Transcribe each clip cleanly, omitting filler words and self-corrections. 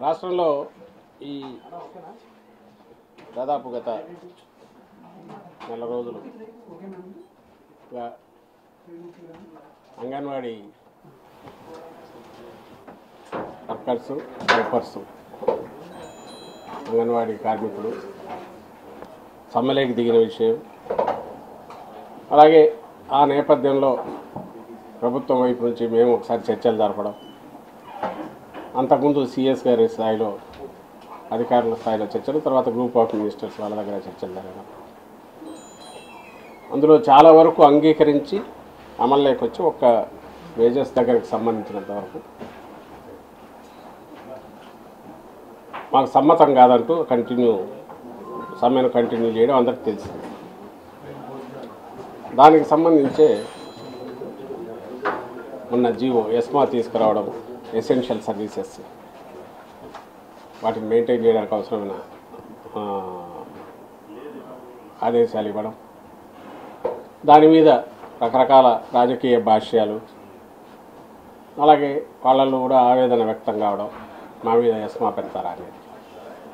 రాష్ట్రంలో ఈ దాదాపు గత నెల రోజులుగా అంగన్వాడీ వర్కర్సు హెల్పర్సు అంగన్వాడీ కార్మికులు సమ్మెలోకి దిగిన విషయం, అలాగే ఆ నేపథ్యంలో ప్రభుత్వం వైపు నుంచి మేము ఒకసారి చర్చలు జరపడం, అంతకుముందు సిఎస్ గారి స్థాయిలో అధికారుల స్థాయిలో చర్చలు, తర్వాత గ్రూప్ ఆఫ్ మినిస్టర్స్ వాళ్ళ దగ్గర చర్చలు జరగడం, అందులో చాలా వరకు అంగీకరించి అమల్లోకి వచ్చి ఒక్క వేజెస్ దగ్గరికి సంబంధించినంత వరకు మాకు సమ్మతం కాదంటూ సమ్మెను కంటిన్యూ చేయడం అందరికీ తెలిసింది. దానికి సంబంధించే ఉన్న జీవో ఎస్మా తీసుకురావడం, ఎసెన్షియల్ సర్వీసెస్ వాటిని మెయింటైన్ చేయడానికి అవసరమైన ఆదేశాలు ఇవ్వడం, దాని మీద రకరకాల రాజకీయ భాష్యాలు, అలాగే వాళ్ళల్లో కూడా ఆవేదన వ్యక్తం కావడం, మా మీద ఎస్మా పెడతారా అనేది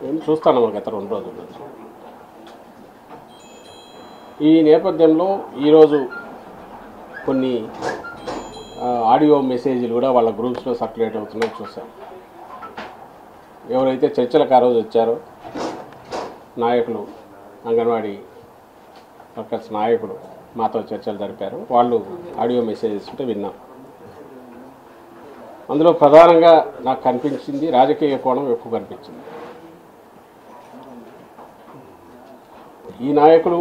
మేము చూస్తున్నాము గత 2 రోజుల నుంచి. ఈ నేపథ్యంలో ఈరోజు కొన్ని ఆడియో మెసేజ్లు కూడా వాళ్ళ గ్రూప్స్లో సర్క్యులేట్ అవుతున్నాయి చూసాం. ఎవరైతే చర్చలకు ఆ రోజు వచ్చారో నాయకులు, అంగన్వాడీ వర్కర్స్ నాయకులు మాతో చర్చలు జరిపారు, వాళ్ళు ఆడియో మెసేజెస్ ఉంటే విన్నాం. అందులో ప్రధానంగా నాకు కనిపించింది రాజకీయ కోణం ఎక్కువ కనిపించింది. ఈ నాయకులు,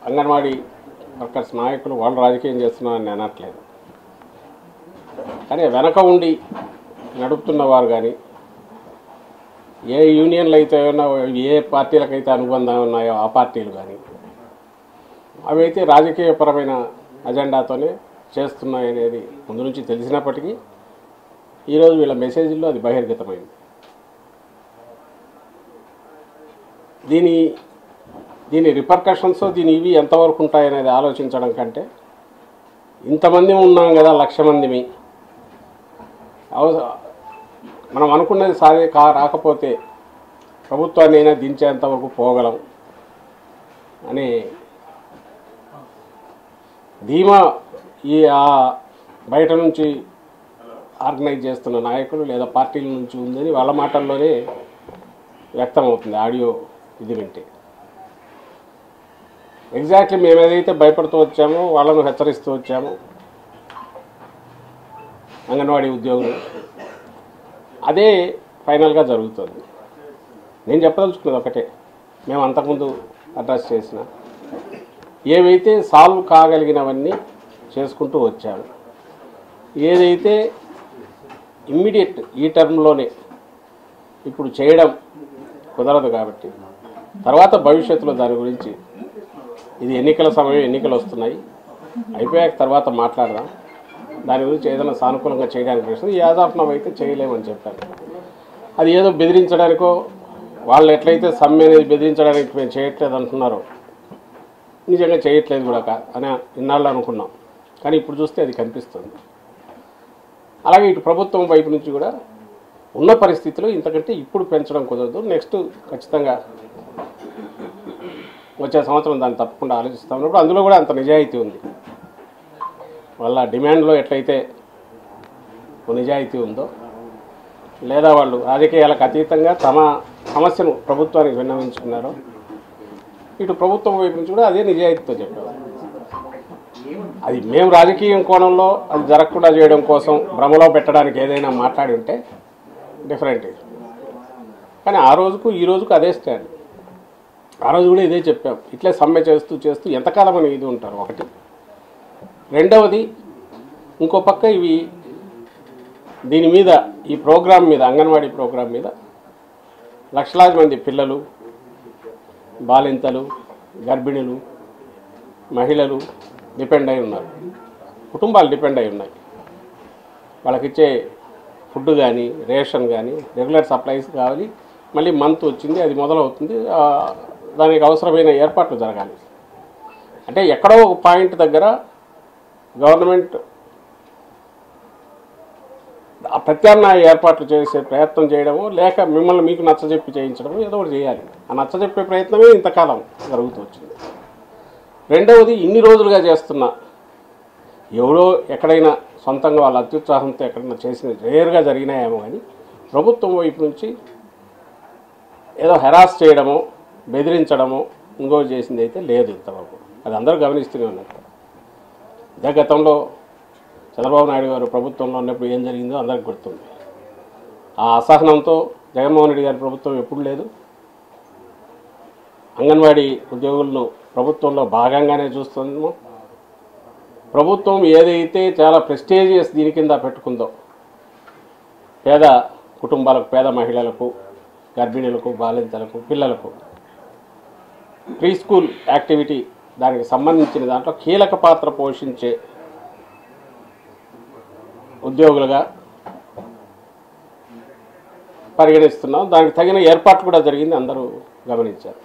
అంగన్వాడీ వర్కర్స్ నాయకులు వాళ్ళు రాజకీయం చేస్తున్నారని నేను అనట్లేదు, కానీ వెనక ఉండి నడుపుతున్నవారు కానీ, ఏ యూనియన్లు అయితే ఉన్నాయో, ఏ పార్టీలకైతే అనుబంధం ఉన్నాయో ఆ పార్టీలు కానీ, అవి అయితే రాజకీయపరమైన అజెండాతోనే చేస్తున్నాయనేది ముందు నుంచి తెలిసినప్పటికీ ఈరోజు వీళ్ళ మెసేజ్లో అది బహిర్గతమైంది. దీని రిపర్కషన్స్ ఇవి ఎంతవరకు ఉంటాయనేది ఆలోచించడం కంటే, ఇంతమంది ఉన్నాం కదా, 1,00,000 మందిమి, మనం అనుకున్నది రాకపోతే ప్రభుత్వాన్ని అయినా దించేంతవరకు పోగలం అనే ధీమా బయట నుంచి ఆర్గనైజ్ చేస్తున్న నాయకులు లేదా పార్టీల నుంచి ఉందని వాళ్ళ మాటల్లోనే వ్యక్తమవుతుంది ఆడియో ఇది వింటే. ఎగ్జాక్ట్లీ మేము ఏదైతే భయపడుతూ వచ్చామో, వాళ్ళను హెచ్చరిస్తూ వచ్చామో అంగన్వాడీ ఉద్యోగులు, అదే ఫైనల్గా జరుగుతుంది. నేను చెప్పదలుచుకున్నది ఒకటే, మేము అంతకుముందు అడ్రస్ చేసిన ఏవైతే సాల్వ్ కాగలిగినవన్నీ చేసుకుంటూ వచ్చాము, ఏదైతే ఇమ్మీడియట్ ఈ టర్మ్లోనే ఇప్పుడు చేయడం కుదరదు కాబట్టి తర్వాత భవిష్యత్తులో దాని గురించి, ఇది ఎన్నికల సమయం, ఎన్నికలు వస్తున్నాయి, అయిపోయాక తర్వాత మాట్లాడదాం, దాని గురించి ఏదైనా సానుకూలంగా చేయడానికి ప్రశ్న యాజ్ ఆఫ్ నౌ అయితే చేయలేమని చెప్పారు. అది ఏదో బెదిరించడానికో, వాళ్ళు ఎట్లయితే సమ్మె అనేది బెదిరించడానికి మేము చేయట్లేదు అంటున్నారో, నిజంగా చేయట్లేదు కూడా అని ఇన్నాళ్ళు అనుకున్నాం, కానీ ఇప్పుడు చూస్తే అది కనిపిస్తుంది. అలాగే ఇటు ప్రభుత్వం వైపు నుంచి కూడా ఉన్న పరిస్థితిలో ఇంతకంటే ఇప్పుడు పెంచడం కుదరదు, నెక్స్ట్ ఖచ్చితంగా వచ్చే సంవత్సరం దాన్ని తప్పకుండా ఆలోచిస్తాం ఉన్నప్పుడు అందులో కూడా అంత నిజాయితీ ఉంది. వాళ్ళ డిమాండ్లో ఎట్లయితే నిజాయితీ ఉందో, లేదా వాళ్ళు రాజకీయాలకు అతీతంగా తమ సమస్యను ప్రభుత్వానికి విన్నవించుకున్నారో, ఇటు ప్రభుత్వం వైపు నుంచి కూడా అదే నిజాయితీతో చెప్పారు. అది మేము రాజకీయం కోణంలో అది జరగకుండా చేయడం కోసం భ్రమలో పెట్టడానికి ఏదైనా మాట్లాడి ఉంటే డిఫరెంట్, కానీ ఆ రోజుకు ఈ రోజుకు అదే స్టాండ్. ఆ రోజు కూడా ఇదే చెప్పాం, ఇట్లే సమ్మె చేస్తూ ఎంతకాలం అని ఇది ఉంటారు ఒకటి. రెండవది, ఇంకో పక్క దీని మీద, ఈ ప్రోగ్రాం మీద, అంగన్వాడీ ప్రోగ్రాం మీద లక్షలాది మంది పిల్లలు, బాలింతలు, గర్భిణులు, మహిళలు డిపెండ్ అయి ఉన్నారు, కుటుంబాలు డిపెండ్ అయి ఉన్నాయి. వాళ్ళకిచ్చే ఫుడ్ కానీ, రేషన్ కానీ, రెగ్యులర్ సప్లైస్ కావాలి, మళ్ళీ మంత్ వచ్చింది, అది మొదలవుతుంది, దానికి అవసరమైన ఏర్పాట్లు జరగాలి. అంటే ఎక్కడో ఒక పాయింట్ దగ్గర గవర్నమెంట్ ఆ ప్రత్యామ్నాయ ఏర్పాట్లు చేసే ప్రయత్నం చేయడమో లేక మిమ్మల్ని మీకు నచ్చజెప్పి చేయించడమో ఏదో ఒకటి చేయాలి. ఆ నచ్చజెప్పే ప్రయత్నమే ఇంతకాలం జరుగుతూ వచ్చింది. రెండవది, ఇన్ని రోజులుగా చేస్తున్న ఎవరో ఎక్కడైనా సొంతంగా వాళ్ళ అత్యుత్సాహంతో ఎక్కడైనా చేసిన రేరుగా జరిగినాయేమో కానీ ప్రభుత్వం వైపు నుంచి ఏదో హెరాస్ చేయడమో బెదిరించడమో ఇంకో చేసింది అయితే లేదు ఇంతవరకు. అది అందరూ గమనిస్తూనే ఉన్నారు. ఇదే గతంలో చంద్రబాబు నాయుడు గారు ప్రభుత్వంలో ఉన్నప్పుడు ఏం జరిగిందో అందరికి గుర్తుంది. ఆ అసహనంతో జగన్మోహన్ రెడ్డి గారి ప్రభుత్వం ఎప్పుడు లేదు. అంగన్వాడీ ఉద్యోగులను ప్రభుత్వంలో భాగంగానే చూస్తున్నాము. ప్రభుత్వం ఏదైతే చాలా ప్రెస్టీజియస్ దీని కింద పెట్టుకుందో పేద కుటుంబాలకు, పేద మహిళలకు, గర్భిణులకు, బాలింతలకు, పిల్లలకు ప్రీ స్కూల్ యాక్టివిటీ దానికి సంబంధించిన దాంట్లో కీలక పాత్ర పోషించే ఉద్యోగులుగా పరిగణిస్తున్నాం. దానికి తగిన ఏర్పాటు కూడా జరిగింది, అందరూ గమనించారు.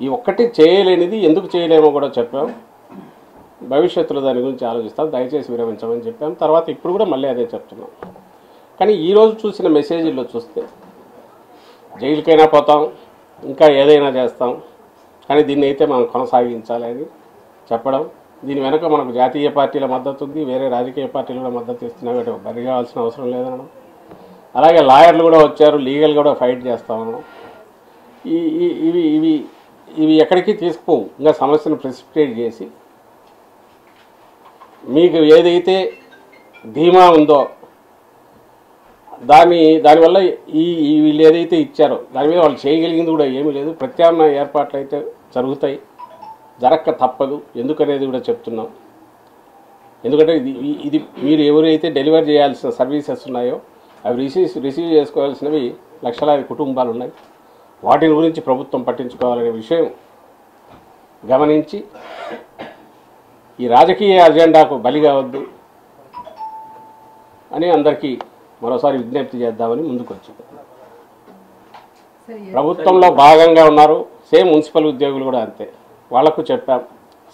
ఈ ఒక్కటి చేయలేనిది ఎందుకు చేయలేమో కూడా చెప్పాం. భవిష్యత్తులో దాని గురించి ఆలోచిస్తాం, దయచేసి విరమించమని చెప్పాం. తర్వాత ఇప్పుడు కూడా మళ్ళీ అదే చెప్తున్నాం. కానీ ఈరోజు చూసిన మెసేజ్లో చూస్తే జైలుకైనా పోతాం, ఇంకా ఏదైనా చేస్తాం, కానీ దీన్ని అయితే మనం కొనసాగించాలి అని చెప్పడం, దీని వెనుక మనకు జాతీయ పార్టీల మద్దతు ఉంది, వేరే రాజకీయ పార్టీలు కూడా మద్దతు ఇస్తున్నాయి, బరి కావాల్సిన అవసరం లేదనడం. అలాగే లాయర్లు కూడా వచ్చారు, లీగల్ కూడా ఫైట్ చేస్తామన్నాం. ఇవి ఇవి ఇవి ఎక్కడికి తీసుకుపోవు. ఇంకా సమస్యను ప్రెసిపిటేట్ చేసి మీకు ఏదైతే ధీమా ఉందో దానివల్ల వీళ్ళు ఏదైతే ఇచ్చారో దాని మీద వాళ్ళు చేయగలిగింది కూడా ఏమీ లేదు. ప్రత్యామ్నాయ ఏర్పాట్లు అయితే జరుగుతాయి, జరక్క తప్పదు. ఎందుకనేది కూడా చెప్తున్నాం. ఎందుకంటే ఇది మీరు ఎవరైతే డెలివరీ చేయాల్సిన సర్వీసెస్ ఉన్నాయో అవి రిసీవ్ చేసుకోవాల్సినవి లక్షలాది కుటుంబాలు ఉన్నాయి. వాటిని గురించి ప్రభుత్వం పట్టించుకోవాలనే విషయం గమనించి ఈ రాజకీయ అజెండాకు బలి కావద్దు అని అందరికీ మరోసారి విజ్ఞప్తి చేద్దామని ముందుకు వచ్చింది. ప్రభుత్వంలో భాగంగా ఉన్నారు, సేమ్ మున్సిపల్ ఉద్యోగులు కూడా అంతే. వాళ్లకు చెప్పాం,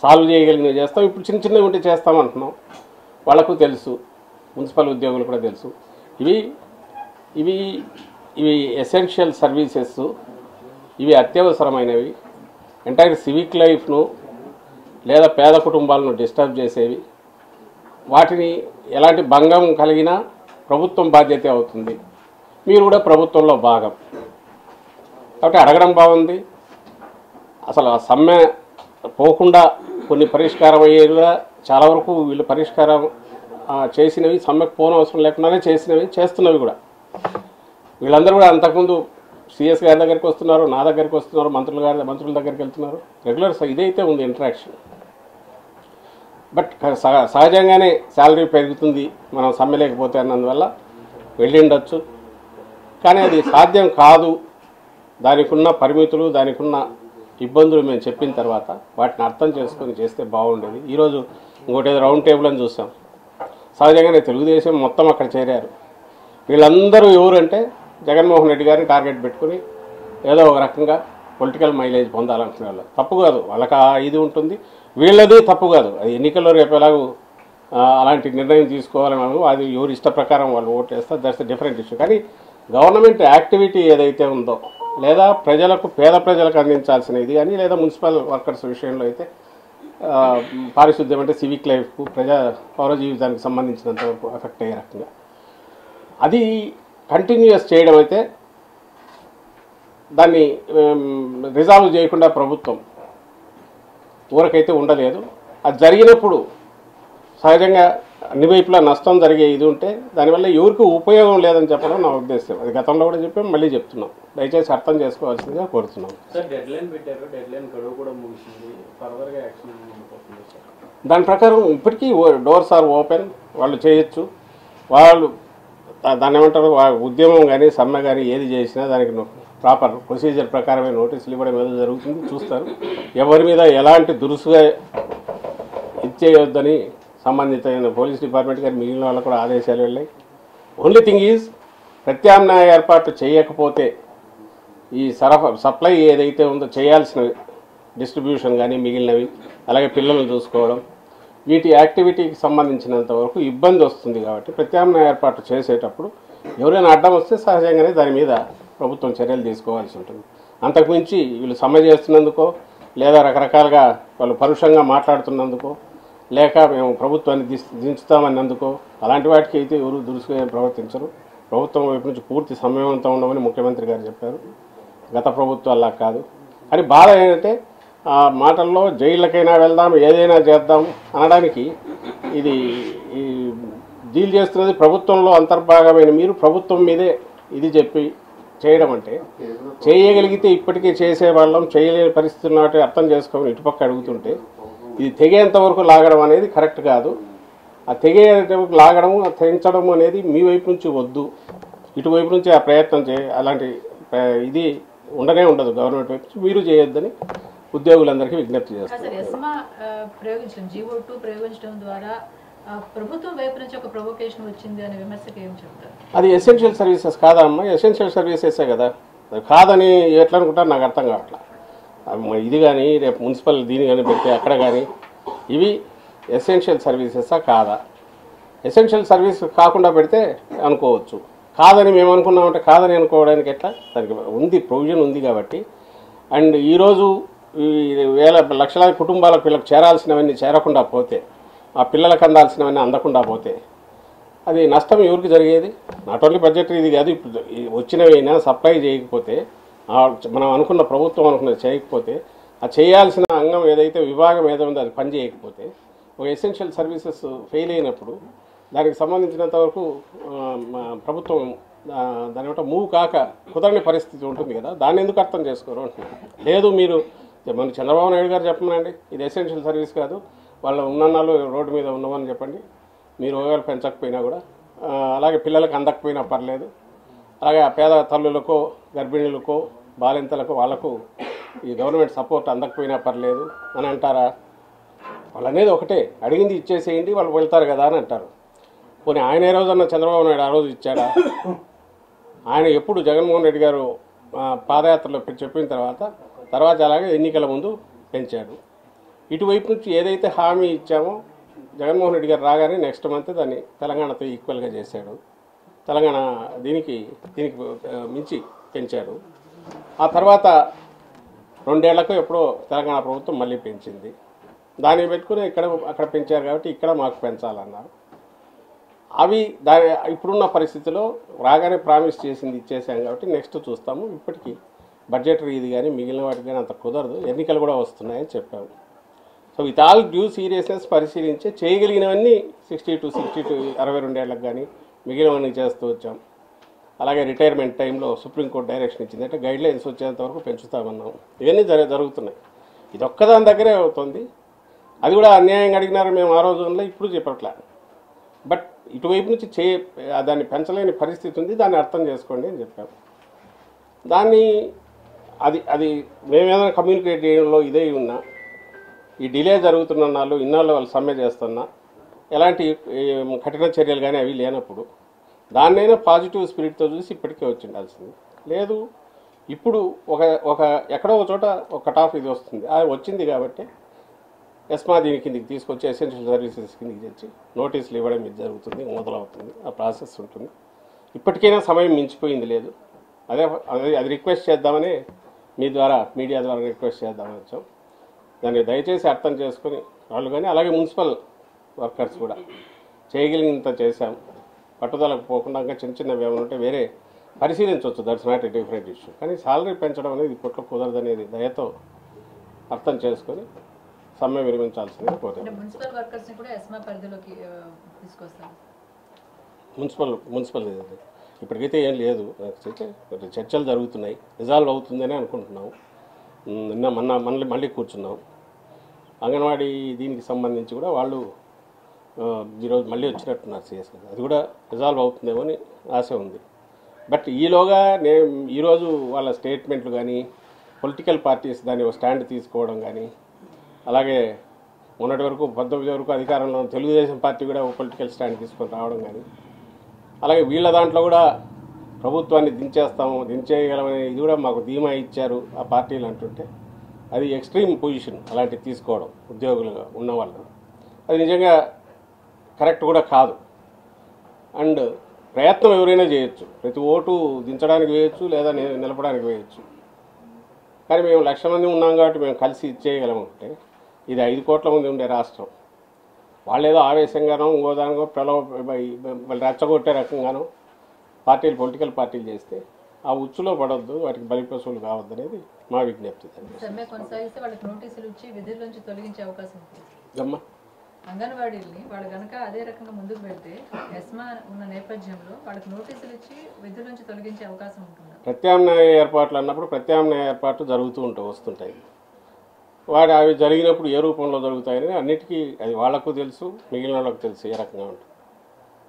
సాల్వ్ చేయగలిగినవి చేస్తాం, ఇప్పుడు చిన్న చిన్నవి ఉంటే చేస్తామంటున్నాం. వాళ్లకు తెలుసు, మున్సిపల్ ఉద్యోగులు కూడా తెలుసు. ఇవి ఇవి ఇవి ఎసెన్షియల్ సర్వీసెస్, ఇవి అత్యవసరమైనవి. ఎంటైర్ సివిక్ లైఫ్ను లేదా పేద కుటుంబాలను డిస్టర్బ్ చేసేవి. వాటిని ఎలాంటి భంగం కలిగినా ప్రభుత్వం బాధ్యత అవుతుంది. మీరు కూడా ప్రభుత్వంలో భాగం కాబట్టి అడగడం బాగుంది. అసలు ఆ సమ్మె పోకుండా కొన్ని పరిష్కారం అయ్యేవిగా చాలా వరకు వీళ్ళు పరిష్కారం చేసినవి, సమ్మెకు పోనవసరం లేకుండానే చేసినవి, చేస్తున్నవి కూడా. వీళ్ళందరూ కూడా అంతకుముందు సిఎస్ గారి దగ్గరికి వస్తున్నారు, నా దగ్గరికి వస్తున్నారు, మంత్రుల దగ్గరికి వెళ్తున్నారు. రెగ్యులర్ ఇదైతే ఉంది ఇంటరాక్షన్. బట్ సహజంగానే శాలరీ పెరుగుతుంది మనం సమ్మె లేకపోతే అన్నందువల్ల వెళ్ళి ఉండొచ్చు. కానీ అది సాధ్యం కాదు. దానికి ఉన్న పరిమితులు, దానికి ఉన్న ఇబ్బందులు మేము చెప్పిన తర్వాత వాటిని అర్థం చేసుకొని చేస్తే బాగుండేది. ఈరోజు ఇంకోటి రౌండ్ టేబుల్ అని చూసాం. సహజంగానే తెలుగుదేశం మొత్తం అక్కడ చేరారు. వీళ్ళందరూ ఎవరంటే జగన్మోహన్ రెడ్డి గారిని టార్గెట్ పెట్టుకుని ఏదో ఒక రకంగా పొలిటికల్ మైలేజ్ పొందాలనుకునే వాళ్ళు. తప్పు కాదు, వాళ్ళకి ఇది ఉంటుంది, వీళ్ళది తప్పు కాదు. అది ఎన్నికల్లో రేపు ఎలాగూ అలాంటి నిర్ణయం తీసుకోవాలని అది ఎవరి ఇష్ట ప్రకారం వాళ్ళు ఓటు వేస్తారు, దట్స్ డిఫరెంట్ ఇష్యూ. కానీ గవర్నమెంట్ యాక్టివిటీ ఏదైతే ఉందో లేదా ప్రజలకు, పేద ప్రజలకు అందించాల్సిన ఇది కానీ, లేదా మున్సిపల్ వర్కర్స్ విషయంలో అయితే పారిశుద్ధ్యం అంటే సివిక్ లైఫ్కు, పౌర జీవితానికి సంబంధించినంత వరకు ఎఫెక్ట్ అయ్యే రకంగా అది కంటిన్యూస్ చేయడం అయితే దాన్ని రిజాల్వ్ చేయకుండా ప్రభుత్వం ఊరకైతే ఉండలేదు. అది జరిగినప్పుడు సహజంగా అన్ని వైపులా నష్టం జరిగే ఇది ఉంటే దానివల్ల ఎవరికి ఉపయోగం లేదని చెప్పడం నా ఉద్దేశం. అది గతంలో కూడా చెప్పాం, మళ్ళీ చెప్తున్నాం. దయచేసి అర్థం చేసుకోవాల్సిందిగా కోరుతున్నాం. దాని ప్రకారం ఇప్పటికీ డోర్స్ ఆర్ ఓపెన్, వాళ్ళు చేయొచ్చు. వాళ్ళు దాన్ని ఏమంటారు, ఉద్యమం కానీ సమ్మె కానీ ఏది చేసినా దానికి ప్రాపర్ ప్రొసీజర్ ప్రకారమే నోటీసులు ఇవ్వడం ఏదో జరుగుతుంది, చూస్తారు. ఎవరి మీద ఎలాంటి దురుసుగా ఇచ్చేయొద్దని సంబంధిత పోలీస్ డిపార్ట్మెంట్ కానీ మిగిలిన వాళ్ళకు కూడా ఆదేశాలు వెళ్ళాయి. ఓన్లీ థింగ్ ఈజ్ ప్రత్యామ్నాయ ఏర్పాటు చేయకపోతే ఈ సప్లై ఏదైతే ఉందో చేయాల్సిన డిస్ట్రిబ్యూషన్ కానీ మిగిలినవి, అలాగే పిల్లలను చూసుకోవడం, వీటి యాక్టివిటీకి సంబంధించినంత వరకు ఇబ్బంది వస్తుంది కాబట్టి ప్రత్యామ్నాయ ఏర్పాటు చేసేటప్పుడు ఎవరైనా అడ్డం వస్తే సహజంగానే దాని మీద ప్రభుత్వం చర్యలు తీసుకోవాల్సి ఉంటుంది. అంతకుమించి వీళ్ళు సమ్మె చేస్తున్నందుకో లేదా రకరకాలుగా వాళ్ళు పరుషంగా మాట్లాడుతున్నందుకో లేక మేము ప్రభుత్వాన్ని దించుతామన్నందుకో అలాంటి వాటికి అయితే ఎవరు దురుసుగా ప్రవర్తించరు. ప్రభుత్వం వైపు నుంచి పూర్తి సమయవంతం ఉండమని ముఖ్యమంత్రి గారు చెప్పారు. గత ప్రభుత్వం అలా కాదు. కానీ బాధ ఏంటంటే ఆ మాటల్లో జైళ్ళకైనా వెళ్దాం ఏదైనా చేద్దాం అనడానికి ఇది డీల్ చేస్తున్నది ప్రభుత్వంలో అంతర్భాగమైన మీరు ప్రభుత్వం మీదే ఇది చెప్పి చేయడం అంటే చేయగలిగితే ఇప్పటికీ చేసేవాళ్ళం చేయలేని పరిస్థితి ఉన్నట్టు అర్థం చేసుకోమని ఇటుపక్క అడుగుతుంటే ఇది తెగేంత వరకు లాగడం అనేది కరెక్ట్ కాదు. ఆ తెగేంతవరకు లాగడము తెంచడం అనేది మీ వైపు నుంచి వద్దు, ఇటువైపు నుంచి ఆ ప్రయత్నం అలాంటి ఇది ఉండనే ఉండదు. గవర్నమెంట్ వైపు నుంచి మీరు చేయొద్దని ఉద్యోగులందరికీ విజ్ఞప్తి చేస్తారు. ప్రభుత్వం వైపు నుంచి ఒక ప్రొవోకేషన్ వచ్చింది అనే విమర్శకు ఏం చెప్తారు? అది ఎసెన్షియల్ సర్వీసెస్ కాదా అమ్మా? ఎసెన్షియల్ సర్వీసెసే కదా. కాదని ఎట్లా అనుకుంటారు నాకు అర్థం కావట్లా. ఇది కానీ రేపు మున్సిపల్ దీని కానీ పెడితే అక్కడ కానీ ఇవి ఎసెన్షియల్ సర్వీసెసా కాదా? ఎసెన్షియల్ సర్వీస్ కాకుండా పెడితే అనుకోవచ్చు. కాదని మేము అనుకున్నామంటే కాదని అనుకోవడానికి ఎట్లా? దానికి ఉంది, ప్రొవిజన్ ఉంది కాబట్టి. అండ్ ఈరోజు లక్షలాది కుటుంబాలకు వీళ్ళకి చేరాల్సినవన్నీ చేరకుండా పోతే, ఆ పిల్లలకు అందాల్సినవన్నీ అందకుండా పోతే అది నష్టం ఎవరికి జరిగేది? నాట్ ఓన్లీ బడ్జెటరీ ఇది కాదు, ఇప్పుడు వచ్చినవైనా సప్లై చేయకపోతే, మనం అనుకున్న ప్రభుత్వం అనుకున్నది చేయకపోతే, ఆ చేయాల్సిన అంగం ఏదైతే విభాగం ఏదో ఉందో అది పని చేయకపోతే, ఒక ఎసెన్షియల్ సర్వీసెస్ ఫెయిల్ అయినప్పుడు దానికి సంబంధించినంత వరకు ప్రభుత్వం దాని బట్టి మూవ్ కాక కుదరని పరిస్థితి ఉంటుంది కదా. దాన్ని ఎందుకు అర్థం చేసుకోరు అంటున్నారు. లేదు మీరు మన చంద్రబాబు నాయుడు గారు చెప్పమనండి, ఇది ఎసెన్షియల్ సర్వీస్ కాదు, వాళ్ళ ఉన్నన్నాళ్ళు రోడ్డు మీద ఉన్నామని చెప్పండి. మీరు ఒకవేళ పెంచకపోయినా కూడా, అలాగే పిల్లలకు అందకపోయినా పర్లేదు, అలాగే ఆ పేద తల్లులకో గర్భిణీలకో బాలింతలకు వాళ్ళకు ఈ గవర్నమెంట్ సపోర్ట్ అందకపోయినా పర్లేదు అని అంటారా? వాళ్ళు అనేది ఒకటే, అడిగింది ఇచ్చేసేయండి వాళ్ళు వెళ్తారు కదా అని అంటారు. పోనీ ఆయన ఏ రోజన్నా చంద్రబాబు నాయుడు ఆ రోజు ఇచ్చాడా? ఆయన ఎప్పుడు జగన్మోహన్ రెడ్డి గారు పాదయాత్రలో చెప్పిన తర్వాత అలాగే ఎన్నికల ముందు పెంచాడు. ఇటువైపు నుంచి ఏదైతే హామీ ఇచ్చామో జగన్మోహన్ రెడ్డి గారు రాగానే నెక్స్ట్ మంత్ దాన్ని తెలంగాణతో ఈక్వల్గా చేశాడు. తెలంగాణ దీనికి మించి పెంచాడు. ఆ తర్వాత 2 ఏళ్లకు ఎప్పుడో తెలంగాణ ప్రభుత్వం మళ్ళీ పెంచింది. దాన్ని పెట్టుకుని అక్కడ పెంచారు కాబట్టి ఇక్కడ మాకు పెంచాలన్నారు. అవి ఇప్పుడున్న పరిస్థితిలో రాగానే ప్రామిస్ చేసింది ఇచ్చేసాం కాబట్టి నెక్స్ట్ చూస్తాము. ఇప్పటికీ బడ్జెటరీ ఇది కానీ మిగిలిన వాటికి కానీ అంత కుదరదు, ఎన్నికలు కూడా వస్తున్నాయని చెప్పాము. So with all due seriousness పరిశీలించి చేయగలిగినవన్నీ 62 62 ఏళ్ళకి కానీ మిగిలినవన్నీ చేస్తూ వచ్చాం. అలాగే రిటైర్మెంట్ టైంలో సుప్రీంకోర్టు డైరెక్షన్ ఇచ్చింది, అంటే గైడ్లైన్స్ వచ్చేంత వరకు పెంచుతామన్నాం. ఇవన్నీ జరుగుతున్నాయి. ఇది ఒక్కదాని దగ్గరే అవుతుంది. అది కూడా అన్యాయంగా అడిగినారు మేము ఆ రోజుల్లో, ఇప్పుడు చెప్పట్లే. బట్ ఇటువైపు నుంచి దాన్ని పెంచలేని పరిస్థితి ఉంది, దాన్ని అర్థం చేసుకోండి అని చెప్పాము. దాన్ని అది మేమేదైనా కమ్యూనికేట్ చేయడంలో ఇదే ఉన్నా, ఈ డిలే జరుగుతున్న నాళ్ళు ఇన్నాళ్ళు వాళ్ళు సమ్మె చేస్తున్నా ఎలాంటి కఠిన చర్యలు కానీ అవి లేనప్పుడు దాన్నైనా పాజిటివ్ స్పిరిట్తో చూసి ఇప్పటికే వచ్చి ఉండాల్సింది. లేదు ఇప్పుడు ఒక ఎక్కడో ఒక చోట ఒక కట్ ఆఫ్ ఇది వస్తుంది, అది వచ్చింది కాబట్టి ఎస్మా దీని కిందికి తీసుకొచ్చి ఎసెన్షియల్ సర్వీసెస్ కిందికి తెచ్చి నోటీసులు ఇవ్వడం ఇది జరుగుతుంది, మొదలవుతుంది, ఆ ప్రాసెస్ ఉంటుంది. ఇప్పటికైనా సమయం మించిపోయింది లేదు. అది రిక్వెస్ట్ చేద్దామని మీ ద్వారా మీడియా ద్వారా రిక్వెస్ట్ చేద్దామని వచ్చాం. దాన్ని దయచేసి అర్థం చేసుకుని వాళ్ళు కానీ అలాగే మున్సిపల్ వర్కర్స్ కూడా చేయగలిగినంత చేశాం. పట్టుదలకు పోకుండా ఇంకా చిన్నవి ఏమైనా ఉంటే వేరే పరిశీలించవచ్చు, that's not a different issue. కానీ సాలరీ పెంచడం అనేది ఇప్పట్లో కుదరదనేది దయతో అర్థం చేసుకొని సమ్మె విరమించాల్సిందిగా కోరుతున్నాను. మున్సిపల్ ఇప్పటికైతే ఏం లేదు, చర్చలు జరుగుతున్నాయి, రిజాల్వ్ అవుతుందని అనుకుంటున్నాం. మళ్ళీ కూర్చున్నాం. అంగన్వాడీ దీనికి సంబంధించి కూడా వాళ్ళు ఈరోజు మళ్ళీ వచ్చినట్టున్నారు సిఎస్ గారు, అది కూడా రిజాల్వ్ అవుతుందేమో అని ఆశ ఉంది. బట్ ఈలోగా ఈరోజు వాళ్ళ స్టేట్మెంట్లు కానీ పొలిటికల్ పార్టీస్ దాన్ని స్టాండ్ తీసుకోవడం కానీ, అలాగే మొన్నటి వరకు 19 వరకు అధికారంలో తెలుగుదేశం పార్టీ కూడా పొలిటికల్ స్టాండ్ తీసుకొని రావడం కానీ, అలాగే వీళ్ళ దాంట్లో కూడా ప్రభుత్వాన్ని దించేయగలమని ఇది కూడా మాకు ధీమా ఇచ్చారు ఆ పార్టీలు అంటుంటే అది ఎక్స్ట్రీమ్ పొజిషన్ అలాంటివి తీసుకోవడం ఉద్యోగులుగా ఉన్నవాళ్ళు. అది నిజంగా కరెక్ట్ కూడా కాదు. అండ్ ప్రయత్నం ఎవరైనా చేయొచ్చు, ప్రతి ఓటు దించడానికి వేయచ్చు లేదా నిలపడానికి వేయచ్చు. కానీ మేము 1,00,000 మంది ఉన్నాం కాబట్టి మేము కలిసి ఇచ్చేయగలమంటే ఇది 5 కోట్ల మంది ఉండే రాష్ట్రం. వాళ్ళు ఏదో ఆవేశంగానో ఇంకోదానికో వాళ్ళు రెచ్చగొట్టే రకంగానో పార్టీలు పొలిటికల్ పార్టీలు చేస్తే ఆ ఉచ్చులో పడొద్దు, వాటికి బలిపశువులు కావద్దు అనేది మా విజ్ఞప్తి. సమ్మె కొనసాగిస్తే వాళ్ళకి నోటీసులు ఇచ్చి విధుల నుంచి తొలగించే అవకాశం ఉంటుంది. అమ్మా అంగన్వాడీల్ని వాళ్ళు కనుక అదే రకంగా ముందుకు పెడితే ఎస్మా ఉన్న నేపథ్యంలో వాళ్ళకి నోటీసులు ఇచ్చి విధుల నుంచి తొలగించే అవకాశం ఉంటుంది. ప్రత్యామ్నాయ ఏర్పాట్లు అన్నప్పుడు ప్రత్యామ్నాయ ఏర్పాట్లు జరుగుతూ వస్తుంటాయి. అవి జరిగినప్పుడు ఏ రూపంలో జరుగుతాయని అన్నిటికీ అది వాళ్లకు తెలుసు, మిగిలిన వాళ్ళకు తెలుసు ఏ రకంగా ఉంటుంది.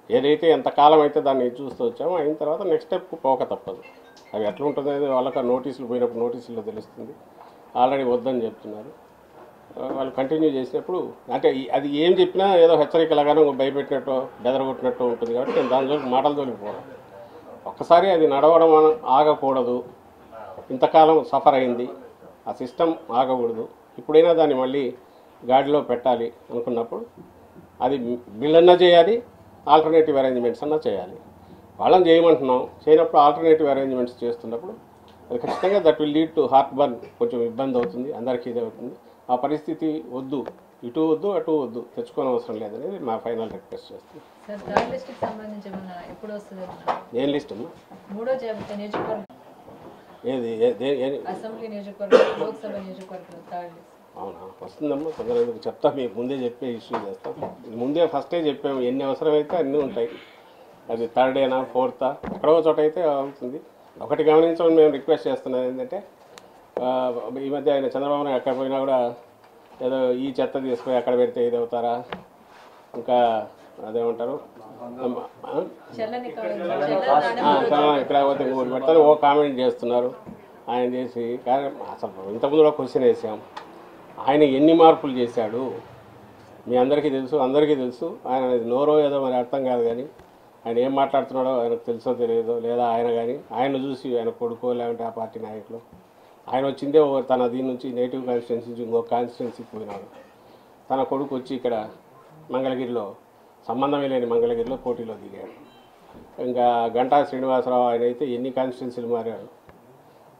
ఏదైతే ఎంతకాలం అయితే దాన్ని చూస్తూ వచ్చామో అయిన తర్వాత నెక్స్ట్ స్టెప్ పోక తప్పదు. అవి ఎట్లా ఉంటుంది అనేది వాళ్ళకి నోటీసులు పోయినప్పుడు నోటీసుల్లో తెలుస్తుంది. ఆల్రెడీ వద్దని చెప్తున్నారు. వాళ్ళు కంటిన్యూ చేసినప్పుడు అంటే అది ఏం చెప్పినా ఏదో హెచ్చరికలాగానే భయపెట్టినట్టు బెదరగొట్టినట్టు ఉంటుంది. కాబట్టి నేను దాని జోలికి మాటల జోలికి పోవడం, ఒక్కసారి అది నడవడం ఆగకూడదు. ఇంతకాలం సఫర్ అయింది, ఆ సిస్టమ్ ఆగకూడదు. ఇప్పుడైనా దాన్ని మళ్ళీ గాడిలో పెట్టాలి అనుకున్నప్పుడు అది బిల్లన్నా చేయాలి, ఆల్టర్నేటివ్ అరేంజ్మెంట్స్ అన్నా చేయాలి. వాళ్ళని చేయమంటున్నాం, చేయనప్పుడు ఆల్టర్నేటివ్ అరేంజ్మెంట్స్ చేస్తున్నప్పుడు అది ఖచ్చితంగా that will lead to heart burn. కొంచెం ఇబ్బంది అవుతుంది, అందరికీ ఇది అవుతుంది. ఆ పరిస్థితి వద్దు, ఇటు వద్దు అటు వద్దు, తెచ్చుకోని అవసరం లేదనేది మా ఫైనల్ రిక్వెస్ట్ చేస్తుంది. ఏం లిస్ట్ అమ్మా? ఏది అసెంబ్లీ నియోజకవర్గం, లోక్సభ నియోజకవర్గం. అవునా, వస్తుందమ్మా. తొందరగా చెప్తా, మీకు ముందే చెప్పే ఇష్యూ చేస్తాం. ముందే ఫస్టే చెప్పాము, ఎన్ని అవసరమైతే అన్నీ ఉంటాయి. అది 3rd డేనా 4th ఎక్కడో చోట అయితే అవుతుంది. ఒకటి గమనించమని మేము రిక్వెస్ట్ చేస్తున్నాం ఏంటంటే, ఈ మధ్య ఆయన చంద్రబాబు నాయుడు ఎక్కడ పోయినా కూడా ఏదో ఈ చెత్త తీసుకుని ఎక్కడ పెడితే ఇది అవుతారా, ఇంకా అదేమంటారు ఇక్కడ పోతే ఇంకోటి పెడతారు, ఓ కామెంట్ చేస్తున్నారు. ఆయన చేసి కానీ అసలు ఇంతకుముందు కూడా క్వశ్చన్ వేసాం, ఆయన ఎన్ని మార్పులు చేశాడు మీ అందరికీ తెలుసు, అందరికీ తెలుసు. ఆయన నోరో ఏదో మరి అర్థం కాదు, కానీ ఆయన ఏం మాట్లాడుతున్నాడో ఆయనకు తెలుసో తెలియదో, లేదా ఆయన కానీ ఆయన చూసి ఆయన కొడుకో లేదంటే ఆ పార్టీ నాయకులు ఆయన వచ్చిందే తన దీని నుంచి నేటివ్ కాన్స్టిట్యున్సీ నుంచి ఇంకో కాన్స్టిట్యున్సీకి పోయినాడు. తన కొడుకు వచ్చి ఇక్కడ మంగళగిరిలో సంబంధమే లేని మంగళగిరిలో పోటీలో దిగాడు. ఇంకా గంటా శ్రీనివాసరావు ఆయన అయితే ఎన్ని కాన్స్టిట్యున్సీలు మారాడు.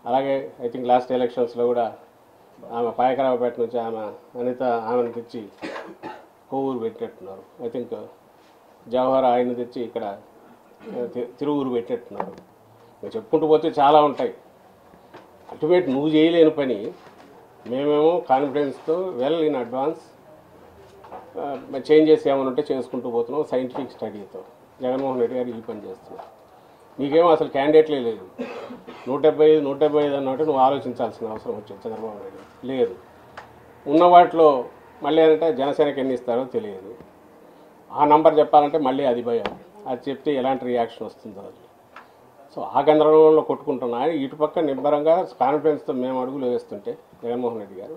అలాగే ఐ థింక్ లాస్ట్ ఎలక్షన్స్లో కూడా ఆమె పాయకరావుపేట నుంచి ఆమెను తెచ్చి కొవ్వూరు పెట్టినట్టున్నారు. ఐ థింక్ జవహర్ ఆయన తెచ్చి ఇక్కడ తిరువూరు పెట్టినట్టున్నారు. చెప్పుకుంటూ పోతే చాలా ఉంటాయి. అల్టిమేట్ నువ్వు చేయలేని పని మేమేమో కాన్ఫిడెన్స్తో వెల్ ఇన్ అడ్వాన్స్ చేంజెస్ ఏమైనా ఉంటే చేసుకుంటూ పోతున్నాం. సైంటిఫిక్ స్టడీతో జగన్మోహన్ రెడ్డి గారు ఈ పని చేస్తున్నారు. నీకేమో అసలు క్యాండిడేట్లే లేదు. 175 అన్నట్టు నువ్వు ఆలోచించాల్సిన అవసరం వచ్చింది చంద్రబాబు నాయుడు లేదు. ఉన్న వాటిలో మళ్ళీ అంటే జనసేనకి ఎన్ని ఇస్తారో తెలియదు. ఆ నంబర్ చెప్పాలంటే మళ్ళీ అది భయం. అది చెప్తే ఎలాంటి రియాక్షన్ వస్తుందో అది. సో ఆ గందరగోళంలో కొట్టుకుంటున్నా ఆయన ఇటుపక్క నిబ్బరంగా కాన్ఫిడెన్స్తో మేము అడుగులు వేస్తుంటే జగన్మోహన్ రెడ్డి గారు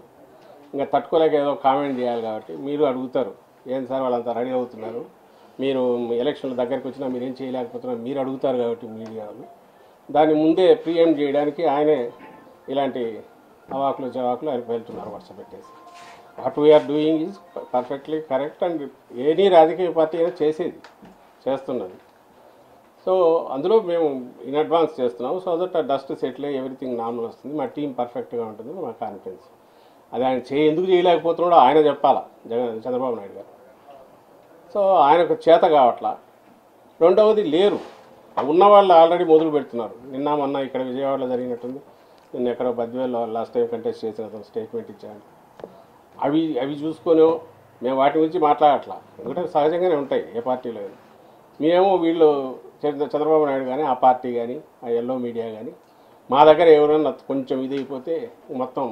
ఇంకా తట్టుకోలేక ఏదో కామెంట్ చేయాలి. కాబట్టి మీరు అడుగుతారు, ఏం సార్ వాళ్ళంతా రెడీ అవుతున్నారు, మీరు ఎలక్షన్ల దగ్గరికి వచ్చినా మీరేం చేయలేకపోతున్నారు, మీరు అడుగుతారు కాబట్టి మీడియాలు దాన్ని ముందే ప్రియం చేయడానికి ఆయనే ఇలాంటి అవాకులు జవాకులు ఆయన వెళ్తున్నారు వరుస పెట్టేసి. What we're doing is perfectly correct and any రాజకీయ పార్టీ అయినా చేస్తున్నది. సో అందులో మేము ఇన్ అడ్వాన్స్ చేస్తున్నాము. సో దట్ ఆ డస్ట్ సెటిల్ అయ్యి ఎవ్రీథింగ్ నార్మల్ వస్తుంది, మా టీం పర్ఫెక్ట్గా ఉంటుంది, మా కాన్ఫిడెన్స్. అది ఆయన ఎందుకు చేయలేకపోతున్నాడో ఆయన చెప్పాలా చంద్రబాబు నాయుడు గారు. సో ఆయనకు చేత కావట్లా. రెండవది లేరు, ఉన్నవాళ్ళు ఆల్రెడీ మొదలు పెడుతున్నారు. నిన్న మొన్న ఇక్కడ విజయవాడలో జరిగినట్టుంది, నిన్న ఎక్కడో బద్వేల్లో లాస్ట్ టైం కంటెస్ట్ చేసిన అతను స్టేట్మెంట్ ఇచ్చాడు. అవి చూసుకొని మేము వాటి గురించి మాట్లాడట్లా, ఎందుకంటే సహజంగానే ఉంటాయి ఏ పార్టీలో. మేమేమో వీళ్ళు చంద్రబాబు నాయుడు కానీ ఆ పార్టీ కానీ ఆ ఎల్లో మీడియా కానీ మా దగ్గర ఎవరైనా కొంచెం ఇది అయిపోతే మొత్తం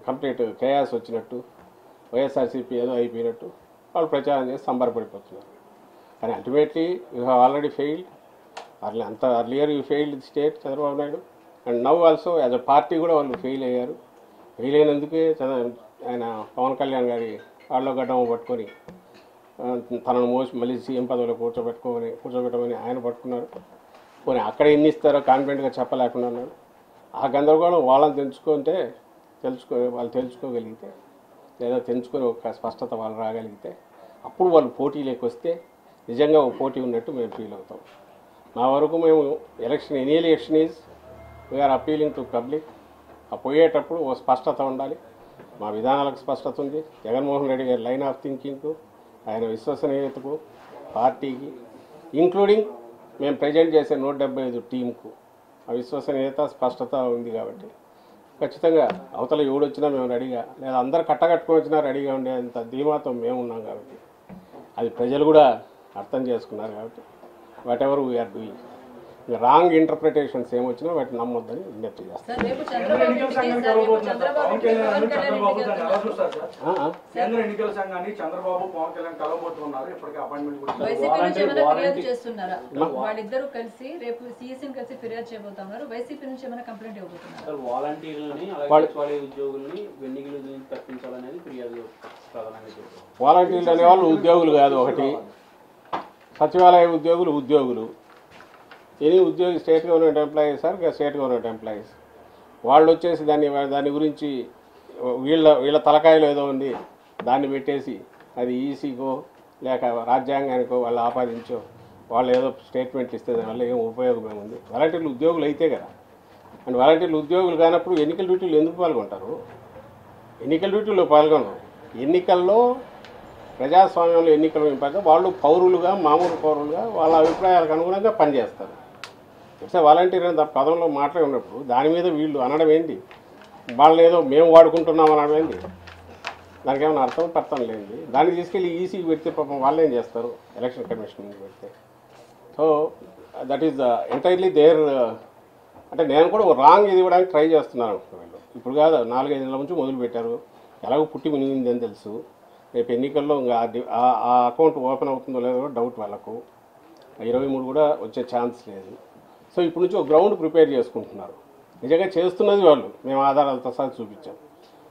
కంప్లీట్ కేయాస్ వచ్చినట్టు, వైఎస్ఆర్సీపీ ఏదో అయిపోయినట్టు వాళ్ళు ప్రచారం చేసి సంబరపడిపోతున్నారు. కానీ ultimately you have already failed. Earlier you failed the state Chandrababu Naidu, and now also as a party కూడా వాళ్ళు ఫెయిల్ అయ్యారు. ఫెయిల్ అయినందుకే ఆయన పవన్ కళ్యాణ్ గారి వాళ్ళ గడ్డం పట్టుకొని తనను మోసి మళ్ళీ సీఎం పదవిలో కూర్చోబెట్టమని ఆయన పట్టుకున్నారు. పోనీ అక్కడ ఎన్ని ఇస్తారో కాన్ఫిడెంట్గా చెప్పలేకుండా ఉన్నాడు. ఆ గందరగోళం వాళ్ళని వాళ్ళు తెలుసుకోగలిగితే లేదా తెంచుకొని ఒక స్పష్టత వాళ్ళు రాగలిగితే అప్పుడు వాళ్ళు పోటీలోకి వస్తే నిజంగా ఒక పోటీ ఉన్నట్టు మేము ఫీల్ అవుతాం. మా వరకు మేము election any election is we're appealing to public. ఆ పోయేటప్పుడు ఓ స్పష్టత ఉండాలి. మా విధానాలకు స్పష్టత ఉంది. జగన్మోహన్ రెడ్డి గారి లైన్ ఆఫ్ థింకింగ్కు, ఆయన విశ్వసనీయతకు, పార్టీకి, ఇంక్లూడింగ్ మేము ప్రజెంట్ చేసే 175 టీంకు ఆ విశ్వసనీయత స్పష్టత ఉంది. కాబట్టి ఖచ్చితంగా అవతల ఎవడొచ్చినా మేము రెడీగా, లేదా అందరు కట్టకట్టుకొని వచ్చినా రెడీగా ఉండేంత ధీమాతో మేము ఉన్నాం. కాబట్టి అది ప్రజలు కూడా అర్థం చేసుకున్నారు. కాబట్టి whatever we're doing, wrong interpretations ఏమొచ్చినా వాటిని నమ్మొద్దని విజ్ఞప్తి చేస్తాం. కేంద్ర ఎన్నికల సంఘాన్ని చంద్రబాబు పవన్ కళ్యాణ్ కలవబోతున్నారు. ఇప్పటికే అపాయింట్మెంట్ వాళ్ళిద్దరూ కలిసి రేపు సిఎస్ని కలిసి ఫిర్యాదు చేయబోతున్నారు. వైసీపీ నుంచి ఏమైనా కంప్లైంట్ ఇవ్వబోతున్నారు. వాలంటీర్లని ఉద్యోగుల్ని వెన్నికల నుంచి తప్పించాలనేది ఫిర్యాదు ప్రధానంగా. వాలంటీర్లు అనేవాళ్ళు ఉద్యోగులు కాదు. ఒకటి సచివాలయ ఉద్యోగులు ఎనీ ఉద్యోగి state government employees are state government employees. వాళ్ళు వచ్చేసి దాని గురించి వీళ్ళ తలకాయలు ఏదో ఉంది, దాన్ని పెట్టేసి అది ఈసీకో లేక రాజ్యాంగానికో వాళ్ళు ఆపాదించో వాళ్ళు ఏదో స్టేట్మెంట్ ఇస్తే దానివల్ల ఏం ఉపయోగం ఏముంది? వాలంటీర్లు ఉద్యోగులు అయితే కదా. అండ్ వాలంటీర్లు ఉద్యోగులు కానప్పుడు ఎన్నికల డ్యూటీలు ఎందుకు పాల్గొంటారు? ఎన్నికల డ్యూటీలో పాల్గొనరు. ఎన్నికల్లో ప్రజాస్వామ్యంలో ఎన్నికలు ఇంపాక వాళ్ళు పౌరులుగా, మామూలు పౌరులుగా వాళ్ళ అభిప్రాయాలకు అనుగుణంగా పనిచేస్తారు. ఇట్స్ వాలంటీర్ అని పదంలో మాట్లాడి ఉన్నప్పుడు దాని మీద వీళ్ళు అనడం ఏంటి? వాళ్ళు ఏదో మేము వాడుకుంటున్నాం అనడం ఏంటి? దానికి ఏమైనా అర్థం లేనిది. దాన్ని తీసుకెళ్ళి ఈసీకి పెడితే పాపం వాళ్ళు ఏం చేస్తారు? ఎలక్షన్ కమిషన్ ముందు పెడితే. So that is entirely there. అంటే నేను కూడా రాంగ్ ఇది ఇవ్వడానికి ట్రై చేస్తున్నాను వీళ్ళు. ఇప్పుడు కాదు, 4-5 నెలల నుంచి మొదలుపెట్టారు. ఎలాగో పుట్టి మునిగింది అని తెలుసు. రేపు ఎన్నికల్లో ఇంకా ఆ అకౌంట్ ఓపెన్ అవుతుందో లేదో డౌట్ వాళ్ళకు. 23 కూడా వచ్చే ఛాన్స్ లేదు. సో ఇప్పుడు నుంచి ఒక గ్రౌండ్ ప్రిపేర్ చేసుకుంటున్నారు. నిజంగా చేస్తున్నది వాళ్ళు. మేము ఆధారాలతో సహా చూపించాం.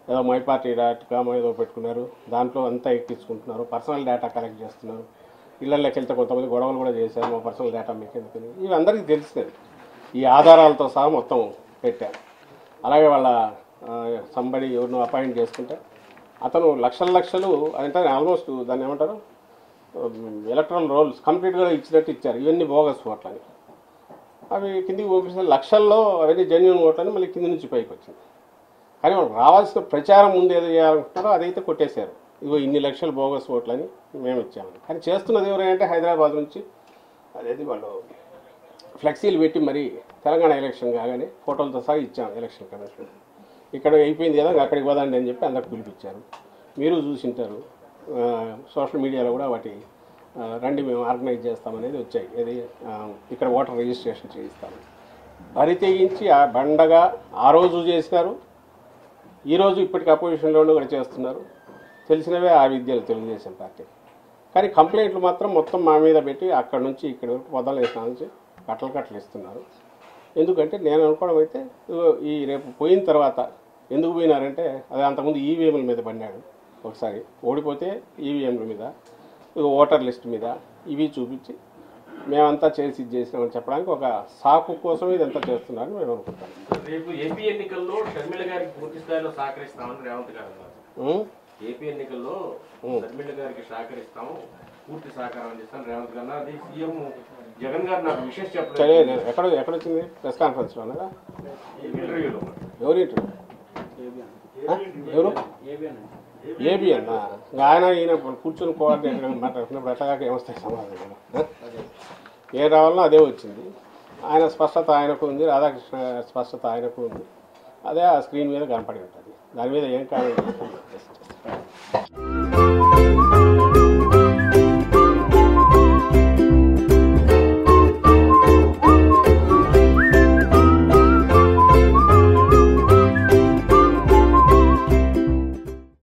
ఏదో myparty.com ఏదో పెట్టుకున్నారు, దాంట్లో అంతా ఎక్కించుకుంటున్నారు. పర్సనల్ డేటా కలెక్ట్ చేస్తున్నారు. ఇళ్లలోకి వెళ్తే కొంతమంది గొడవలు కూడా చేశారు. మా పర్సనల్ డేటా మీకు ఎందుకని ఇవి అందరికీ తెలిసినది. ఈ ఆధారాలతో సహా మొత్తం పెట్టారు. అలాగే వాళ్ళ సంబడి ఎవరినో అపాయింట్ చేసుకుంటే అతను లక్షలు అంటే ఆల్మోస్ట్ దాన్ని ఏమంటారు, ఎలక్ట్రల్ రోల్స్ కంప్లీట్గా ఇచ్చినట్టు ఇచ్చారు. ఇవన్నీ బోగస్ ఓట్లని. అవి కిందికి పంపిస్తే లక్షల్లో అవన్నీ జెన్యున్ ఓట్లని మళ్ళీ కింది నుంచి పైకి వచ్చింది. కానీ వాళ్ళు రావాల్సిన ప్రచారం ముందు ఏదో చేయాలనుకుంటారో అదైతే కొట్టేశారు. ఇగో ఇన్ని లక్షలు బోగస్ ఓట్లని మేము ఇచ్చామని. కానీ చేస్తున్నది ఎవరంటే హైదరాబాద్ నుంచి అదేది వాళ్ళు ఫ్లెక్సీలు పెట్టి మరి తెలంగాణ ఎలక్షన్ కాగానే ఫోటోలతో సహా ఇచ్చాము ఎలక్షన్ కమిషన్. ఇక్కడ అయిపోయింది కదా, అక్కడికి పోదండి అని చెప్పి అందరికి పిలిపించారు. మీరు చూసింటారు సోషల్ మీడియాలో కూడా వాటి రండి మేము ఆర్గనైజ్ చేస్తామనేది వచ్చాయి. ఏది ఇక్కడ ఓటర్ రిజిస్ట్రేషన్ చేయిస్తాము. బరి తెగించి ఆ బండగా ఆ రోజు చేసినారు. ఈరోజు ఇప్పటికి అపోజిషన్లోనూ కూడా చేస్తున్నారు. తెలిసినవే ఆ విద్యలు తెలుగుదేశం పార్టీ. కానీ కంప్లైంట్లు మాత్రం మొత్తం మా మీద పెట్టి అక్కడ నుంచి ఇక్కడి వరకు వదలలేసిన నుంచి కట్టలు ఇస్తున్నారు. ఎందుకంటే నేను అనుకోవడం అయితే ఈ రేపు పోయిన తర్వాత ఎందుకు పోయినారంటే అది అంతకుముందు ఈవీఎంల మీద పడినాడు. ఒకసారి ఓడిపోతే ఈవీఎంల మీద, ఓటర్ లిస్ట్ మీద ఇవి చూపించి మేమంతా చేసి చేసినామని చెప్పడానికి ఒక సాకు కోసం ఇదంతా చేస్తున్నారని మేము అనుకుంటాం. రేపు ఏపీ ఎన్నికల్లో షర్మిల గారికి పూర్తి స్థాయిలో సహకరిస్తామని రేవంత్ గారు అన్నారు. ఏపీ ఎన్నికల్లో షర్మిల గారికి సహకరిస్తాము, పూర్తి సహకారం అందిస్తాను రేవంత్ గారు. అది సీఎం జగన్ గారు నాకు విషయం చెప్పలేదు. ఎక్కడొచ్చింది? ప్రెస్ కాన్ఫరెన్స్లోనగా ఇంటర్వ్యూలో. ఎవరు ఇంటర్వ్యూ? ఎవరు? ఏబిఎన్. ఆయన ఈయన కూర్చొని కోఆర్డినేటర్ మాట్లాడుతున్నప్పుడు ఎట్లాగా ఏమొస్తాయి సమాధానం? ఏ రావాలనో అదే వచ్చింది. ఆయన స్పష్టత ఆయనకు ఉంది, రాధాకృష్ణ స్పష్టత ఆయనకు ఉంది. అదే ఆ స్క్రీన్ మీద కనపడి ఉంటుంది. దాని మీద ఏం కావాలి.